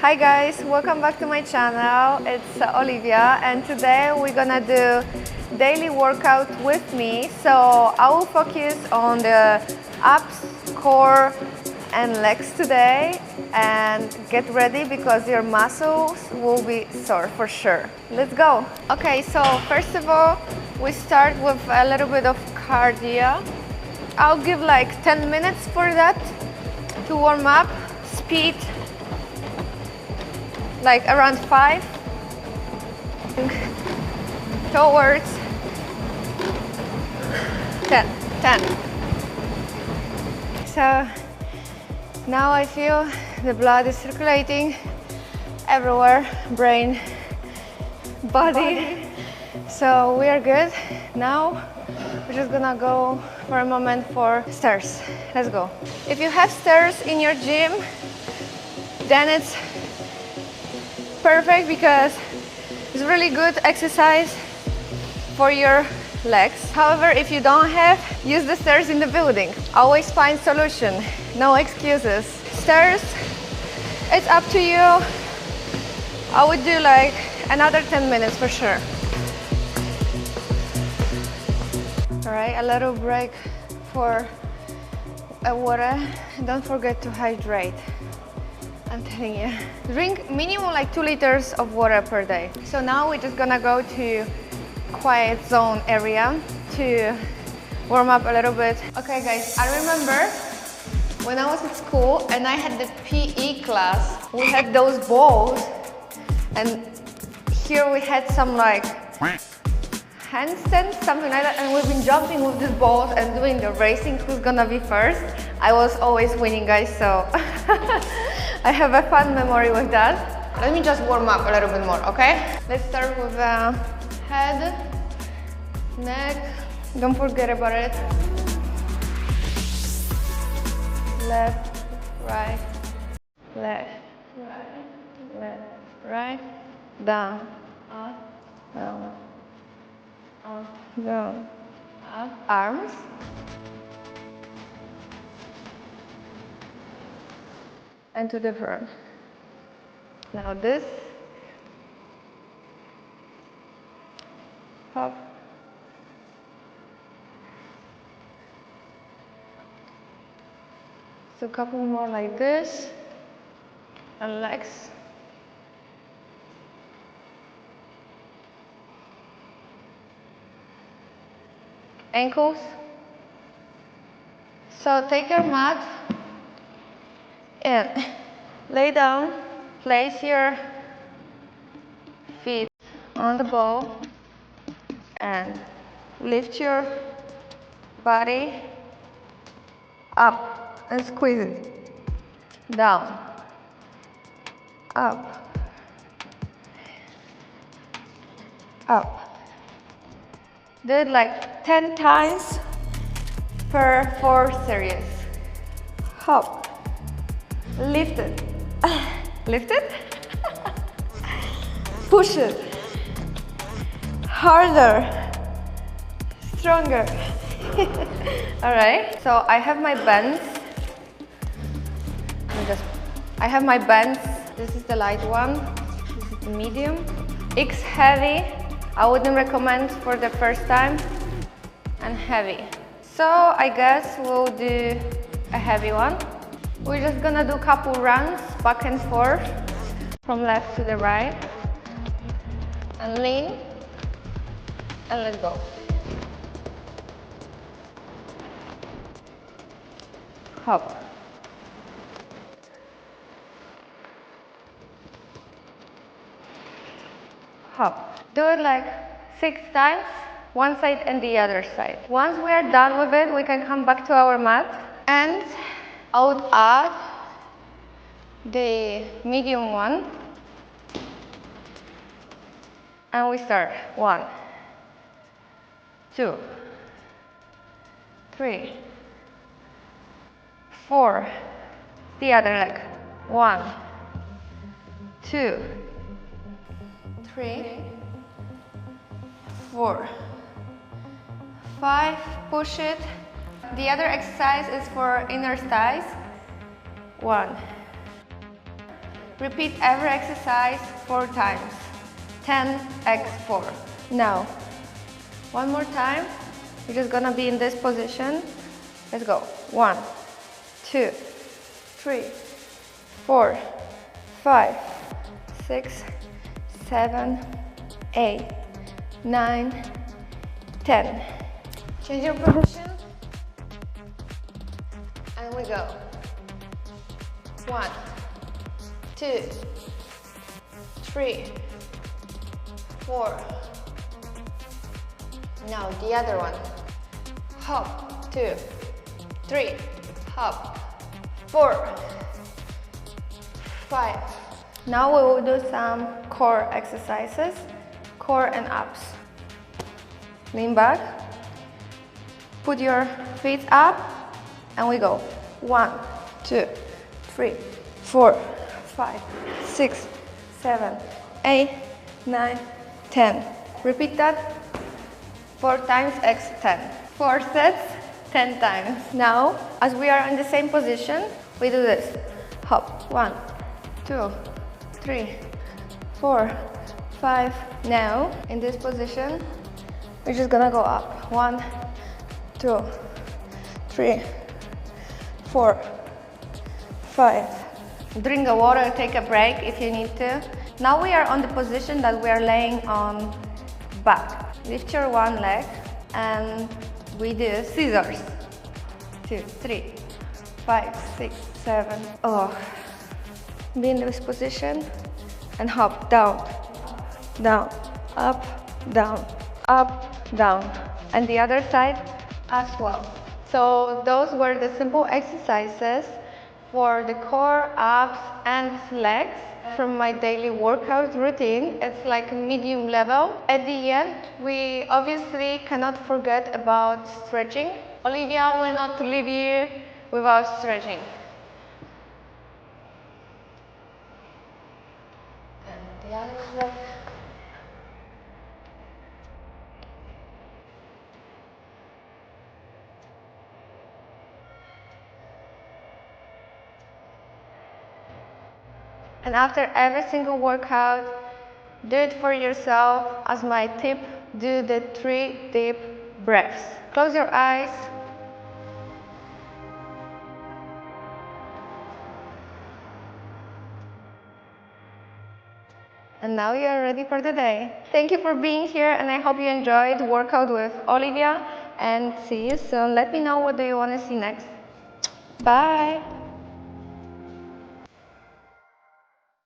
Hi guys, welcome back to my channel. It's Olivia and today we're gonna do daily workout with me. So I will focus on the abs, core and legs today, and get ready because your muscles will be sore for sure. Let's go. Okay, so first of all we start with a little bit of cardio. I'll give like 10 minutes for that to warm up. Speed like around 5 towards 10. So now I feel the blood is circulating everywhere, brain, body. So we are good. Now we're just gonna go for a moment for stairs. Let's go. If you have stairs in your gym, then it's perfect because it's really good exercise for your legs. However, if you don't have, use the stairs in the building. Always find solution, no excuses. Stairs, it's up to you. I would do like another 10 minutes for sure. All right, a little break for water. Don't forget to hydrate. I'm telling you. Drink minimum like 2 liters of water per day. So now we're just gonna go to quiet zone area to warm up a little bit. Okay guys, I remember when I was at school and I had the PE class, we had those balls and here we had some like handstands, something like that, and we've been jumping with these balls and doing the racing, who's gonna be first. I was always winning guys, so I have a fun memory with that. Let me just warm up a little bit more, okay? Let's start with head, neck, don't forget about it. Left, right, left, right, left, right, down, up, down, up, down, up. Arms. And to the front. Now this. Hop. So a couple more like this. And legs. Ankles. So take your mat and lay down, place your feet on the ball and lift your body up and squeeze it down, up, up. Do it like 10 times per 4 series. Hop. Lift it. Lift it. Push it. Harder. Stronger. Alright. So I have my bands. I have my bands. This is the light one. This is the medium. X heavy. I wouldn't recommend for the first time. And heavy. So I guess we'll do a heavy one. We're just gonna do a couple runs back and forth from left to the right and lean and let go. Hop. Hop. Do it like 6 times, one side and the other side. Once we are done with it, we can come back to our mat and I would add the medium one and we start 1, 2, 3, 4, the other leg, 1, 2, 3, 4, 5, push it. The other exercise is for inner thighs. 1, Repeat every exercise 4 times. 10x4. Now, one more time. You're just gonna be in this position. Let's go. 1, 2, 3, 4, 5, 6, 7, 8, 9, 10. Change your position. And we go. 1, 2, 3, 4. Now the other one. Hop, 2, 3, hop, 4, 5. Now we will do some core exercises, core and abs. Lean back, put your feet up, and we go. 1, 2, 3, 4, 5, 6, 7, 8, 9, 10. Repeat that 4 times x 10. 4 sets, 10 times. Now, as we are in the same position, we do this. Hop. 1, 2, 3, 4, 5. Now, in this position, we're just gonna go up. 1, 2, 3, 4, 5. Drink a water, take a break if you need to. Now we are on the position that we are laying on back. Lift your one leg and we do scissors. 2, 3, 5, 6, 7. Oh. Be in this position and hop down, down, up, down, up, down. And the other side as well. So those were the simple exercises for the core, abs and legs from my daily workout routine. It's like a medium level. At the end, we obviously cannot forget about stretching. Olivia will not leave you without stretching. And the other leg. And after every single workout, do it for yourself. As my tip, do the 3 deep breaths. Close your eyes. And now you are ready for the day. Thank you for being here, and I hope you enjoyed workout with Olivia. And see you soon. Let me know what do you want to see next. Bye.